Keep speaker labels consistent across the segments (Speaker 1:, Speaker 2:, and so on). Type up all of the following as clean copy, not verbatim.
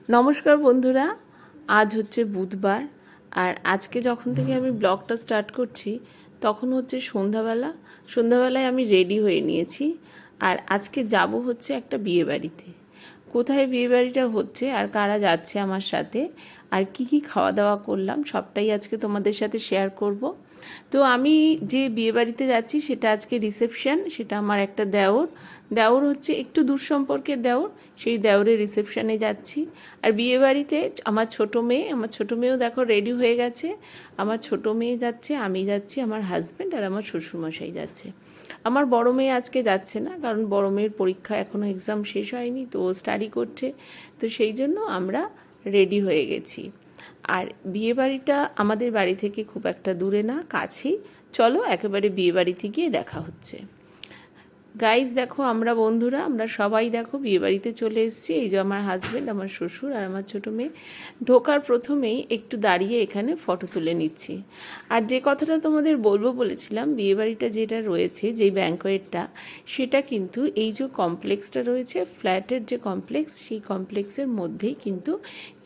Speaker 1: নমস্কার বন্ধুরা, আজ হচ্ছে বুধবার। আর আজকে যখন থেকে আমি ব্লগটা স্টার্ট করছি তখন হচ্ছে সন্ধ্যাবেলায় আমি রেডি হয়ে নিয়েছি। আর আজকে যাব হচ্ছে একটা বিয়ে বাড়িতে। কোথায় বিয়ে বাড়িটা হচ্ছে আর কারা যাচ্ছে আমার সাথে আর কি কি খাওয়া দাওয়া করলাম সবটাই আজকে তোমাদের সাথে শেয়ার করব। তো আমি যে বিয়ে বাড়িতে যাচ্ছি সেটা আজকে রিসেপশন, সেটা আমার একটা দেওর হচ্ছে একটু দূর সম্পর্কের দেওর, সেই দেওরের রিসেপশানে যাচ্ছি। আর বিয়ে বাড়িতে আমার ছোটো মেয়েও দেখো রেডি হয়ে গেছে। আমার ছোটো মেয়ে যাচ্ছে, আমি যাচ্ছি, আমার হাজব্যান্ড আর আমার শ্বশুরমশাই যাচ্ছে। আমার বড় মেয়ে আজকে যাচ্ছে না, কারণ বড় মেয়ের পরীক্ষা এখনও এক্সাম শেষ হয়নি, তো ও স্টাডি করছে। তো সেই জন্য আমরা রেডি হয়ে গেছি। আর বিয়ে বাড়িটা আমাদের বাড়ি থেকে খুব একটা দূরে না, কাছেই। চলো একেবারে বিয়ে বাড়িতে গিয়ে দেখা হচ্ছে। গাইজ দেখো, আমরা সবাই দেখো বিয়েবাড়িতে চলে এসেছি। এই যে আমার হাজব্যান্ড, আমার শ্বশুর আর আমার ছোটো মেয়ে। ঢোকার প্রথমেই একটু দাঁড়িয়ে এখানে ফটো তুলে নিচ্ছি। আর যে কথাটা তোমাদের বলবো বলেছিলাম, বিয়েবাড়িটা যেটা রয়েছে, যেই ব্যাঙ্কোয়েটটা, সেটা কিন্তু এই যে কমপ্লেক্সটা রয়েছে, ফ্ল্যাটের যে কমপ্লেক্স, সেই কমপ্লেক্সের মধ্যেই কিন্তু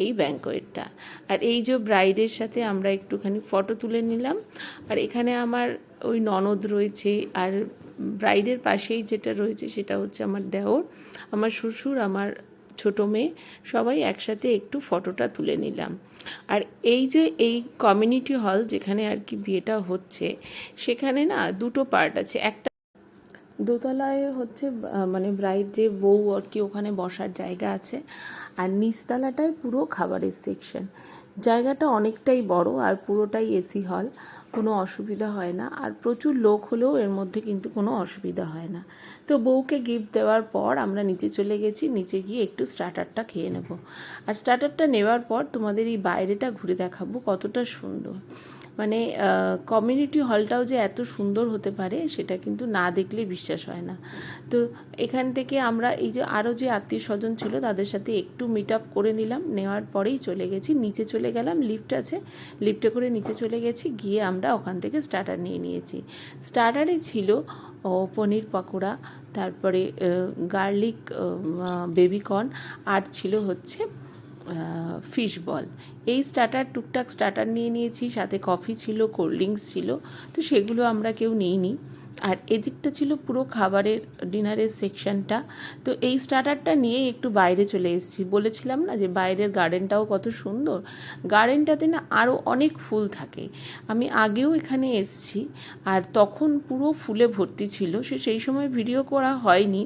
Speaker 1: এই ব্যাঙ্কোয়েটটা। আর এই যে ব্রাইডের সাথে আমরা একটুখানি ফটো তুলে নিলাম। আর এখানে আমার ওই ননদ রয়েছে, আর ব্রাইডের পাশেই যেটা রয়েছে সেটা হচ্ছে আমার দেওর, আমার শ্বশুর, আমার ছোটো মেয়ে, সবাই একসাথে একটু ফটোটা তুলে নিলাম। আর এই যে এই কমিউনিটি হল যেখানে আর কি বিয়েটা হচ্ছে, সেখানে না দুটো পার্ট আছে। একটা দোতলায় হচ্ছে মানে ব্রাইড যে বউ আর কি, ওখানে বসার জায়গা আছে। আর নিচতলাটায় পুরো খাবারের সেকশন। জায়গাটা অনেকটাই বড় আর পুরোটাই এসি হল, কোনো অসুবিধা হয় না। আর প্রচুর লোক হলেও এর মধ্যে কিন্তু কোনো অসুবিধা হয় না। তো বউকে গিফট দেওয়ার পর আমরা নিচে চলে গেছি, নিচে গিয়ে একটু স্টার্টারটা খেয়ে নেব। আর স্টার্টারটা নেওয়ার পর তোমাদের এই বাইরেটা ঘুরে দেখাবো কতটা সুন্দর। মানে কমিউনিটি হলটাও যে এত সুন্দর হতে পারে সেটা কিন্তু না দেখলে বিশ্বাস হয় না। তো এখান থেকে আমরা এই যে আরও যে আত্মীয় স্বজন ছিল তাদের সাথে একটু মিট আপ করে নিলাম, নেওয়ার পরেই চলে গেছি নিচে, চলে গেলাম, লিফট আছে, লিফটে করে নিচে চলে গেছি, গিয়ে আমরা ওখান থেকে স্টার্টার নিয়ে নিয়েছি। স্টার্টারে ছিল পনির পকোড়া, তারপরে গার্লিক বেবিকর্ন, আর ছিল হচ্ছে ফিশ বল। এই টুকটাক স্টার্টার নিয়ে নিয়েছি, সাথে কফি ছিল, কোল্ড ড্রিঙ্কস ছিল, তো সেগুলো আমরা কেউ নিইনি। আর এদিকটা ছিল পুরো খাবারের ডিনারের সেকশনটা। তো এই স্টার্টারটা নিয়ে একটু বাইরে চলে এসেছি। বলেছিলাম না যে বাইরের গার্ডেনটাও কত সুন্দর। গার্ডেনটাতে না আরও অনেক ফুল থাকে। আমি আগেও এখানে এসেছি, আর তখন পুরো ফুলে ভর্তি ছিল। সেই সময় ভিডিও করা হয়নি,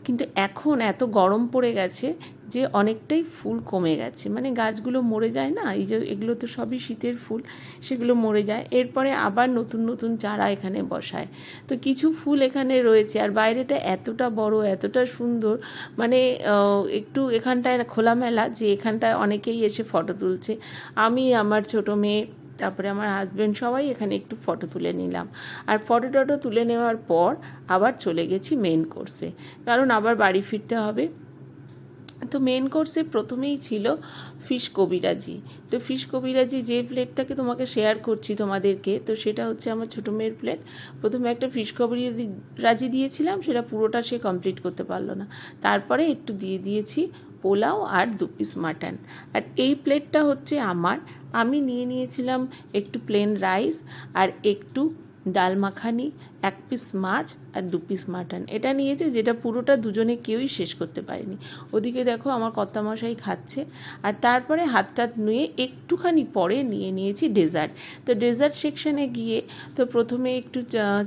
Speaker 1: কিন্তু এখন এত গরম পড়ে গেছে যে অনেকটাই ফুল কমে গেছে। মানে গাছগুলো মরে যায় না, এই যে এগুলো তো সবই শীতের ফুল, সেগুলো মরে যায়। এরপরে আবার নতুন নতুন চারা এখানে বসায়। তো কিছু ফুল এখানে রয়েছে। আর বাইরেটা এতটা বড়, এতটা সুন্দর, মানে একটু এখানটায় খোলামেলা, যে এখানটায় অনেকেই এসে ফটো তুলছে। আমি, আমার ছোটো মেয়ে, তারপরে আমার হাজব্যান্ড, সবাই এখানে একটু ফটো তুলে নিলাম। আর ফটো টটো তুলে নেওয়ার পর আবার চলে গেছি মেন কোর্সে, কারণ আবার বাড়ি ফিরতে হবে। তো মেন কোর্সে প্রথমেই ছিল ফিশ কবিরাজি। তো ফিশ কবিরাজি যে প্লেটটাকে তোমাকে শেয়ার করছি তোমাদেরকে, তো সেটা হচ্ছে আমার ছোটো মেয়ের প্লেট। প্রথমে একটা ফিশ কবিরাজি দিয়েছিলাম, সেটা পুরোটা সে কমপ্লিট করতে পারলো না। তারপরে একটু দিয়ে দিয়েছি পোলাও আর 2 পিস মাটন। আর এই প্লেটটা হচ্ছে আমি নিয়ে নিয়েছিলাম একটু প্লেন রাইস আর একটু ডাল মাখানি, 1 পিস মাছ আর 2 পিস মাটন। এটা নিয়েছে, যেটা পুরোটা দুজনে কেউই শেষ করতে পারেনি। ওদিকে দেখো আমার কর্তামশাই খাচ্ছে। আর তারপরে হাত টাত নুয়ে একটুখানি পরে নিয়ে নিয়েছি ডেজার্ট। তো ডেজার্ট সেকশানে গিয়ে তো প্রথমে একটু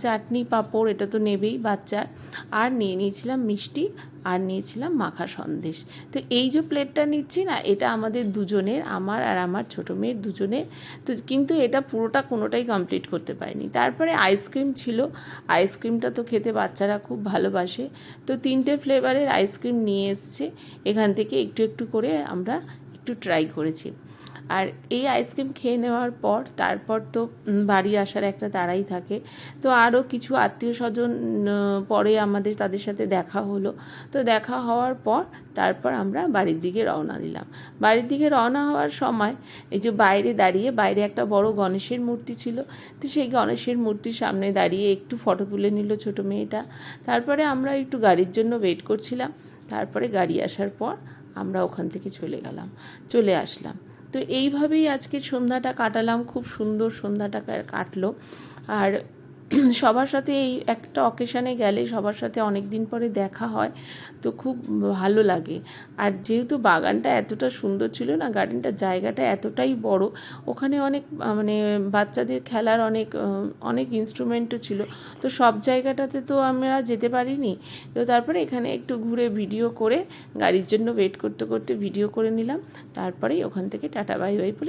Speaker 1: চাটনি পাঁপড়, এটা তো নেবেই বাচ্চা, আর নিয়ে নিয়েছিলাম মিষ্টি, আর নিয়েছিলাম মাখা সন্দেশ। তো এই যে প্লেটটা নিচ্ছি না, এটা আমাদের দুজনের, আমার আর আমার ছোটো মেয়ের দুজনের। তো কিন্তু এটা পুরোটা কোনোটাই কমপ্লিট করতে পারিনি। তারপরে আইসক্রিম ছিল, আইসক্রিমটা তো খেতে বাচ্চারা খুব ভালোবাসে। তো 3টে ফ্লেভারের আইসক্রিম নিয়ে এসছে, এখান থেকে একটু একটু করে আমরা একটু ট্রাই করেছি। আর এই আইসক্রিম খেয়ে নেওয়ার পর তারপর তো বাড়ি আসার একটা তাড়াই থাকে। তো আরও কিছু আত্মীয় স্বজন পরে আমাদের তাদের সাথে দেখা হলো। তো দেখা হওয়ার পর তারপর আমরা বাড়ির দিকে রওনা দিলাম। বাড়ির দিকে রওনা হওয়ার সময় এই যে বাইরে দাঁড়িয়ে, বাইরে একটা বড় গণেশের মূর্তি ছিল, তো সেই গণেশের মূর্তির সামনে দাঁড়িয়ে একটু ফটো তুলে নিল ছোটো মেয়েটা। তারপরে আমরা একটু গাড়ির জন্য ওয়েট করছিলাম। তারপরে গাড়ি আসার পর আমরা ওখান থেকে চলে আসলাম। তো এইভাবেই আজকে সন্ধ্যাটা কাটালাম, খুব সুন্দর সন্ধ্যাটা কাটলো। আর সবার সাথে এই একটা অকেশানে গেলে সবার সাথে অনেক দিন পরে দেখা হয়, তো খুব ভালো লাগে। আর যেহেতু বাগানটা এতটা সুন্দর ছিল না, গার্ডেনটার জায়গাটা এতটাই বড়, ওখানে অনেক মানে বাচ্চাদের খেলার অনেক ইনস্ট্রুমেন্টও ছিল। তো সব জায়গাটাতে তো আমরা যেতে পারিনি, তো তারপরে এখানে একটু ঘুরে ভিডিও করে গাড়ির জন্য ওয়েট করতে করতে ভিডিও করে নিলাম। তারপরেই ওখান থেকে টাটা বাই বাই বলে